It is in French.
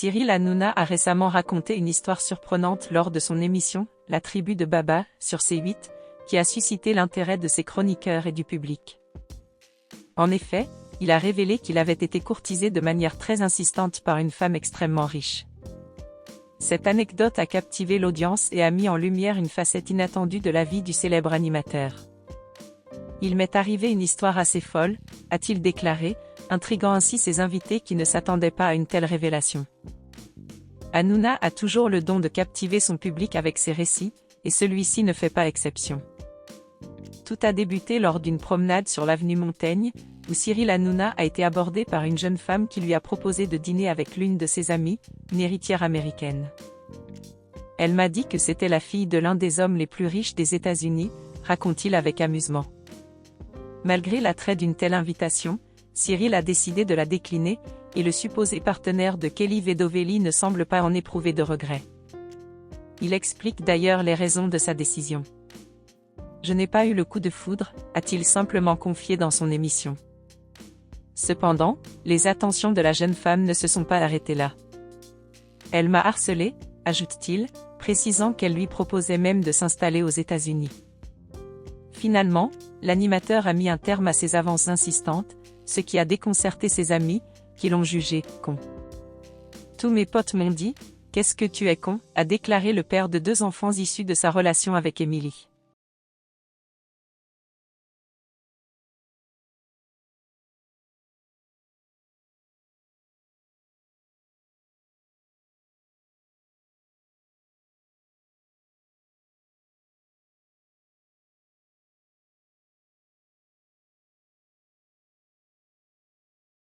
Cyril Hanouna a récemment raconté une histoire surprenante lors de son émission « La tribu de Baba » sur C8, qui a suscité l'intérêt de ses chroniqueurs et du public. En effet, il a révélé qu'il avait été courtisé de manière très insistante par une femme extrêmement riche. Cette anecdote a captivé l'audience et a mis en lumière une facette inattendue de la vie du célèbre animateur. « Il m'est arrivé une histoire assez folle », a-t-il déclaré, intriguant ainsi ses invités qui ne s'attendaient pas à une telle révélation. Hanouna a toujours le don de captiver son public avec ses récits, et celui-ci ne fait pas exception. Tout a débuté lors d'une promenade sur l'avenue Montaigne, où Cyril Hanouna a été abordé par une jeune femme qui lui a proposé de dîner avec l'une de ses amies, une héritière américaine. Elle m'a dit que c'était la fille de l'un des hommes les plus riches des États-Unis, raconte-t-il avec amusement. Malgré l'attrait d'une telle invitation, Cyril a décidé de la décliner, et le supposé partenaire de Kelly Vedovelli ne semble pas en éprouver de regret. Il explique d'ailleurs les raisons de sa décision. « Je n'ai pas eu le coup de foudre », a-t-il simplement confié dans son émission. Cependant, les attentions de la jeune femme ne se sont pas arrêtées là. « Elle m'a harcelé », ajoute-t-il, précisant qu'elle lui proposait même de s'installer aux États-Unis. Finalement, l'animateur a mis un terme à ses avances insistantes, ce qui a déconcerté ses amis, qui l'ont jugé « con ». Tous mes potes m'ont dit « Qu'est-ce que tu es con », a déclaré le père de 2 enfants issus de sa relation avec Emily.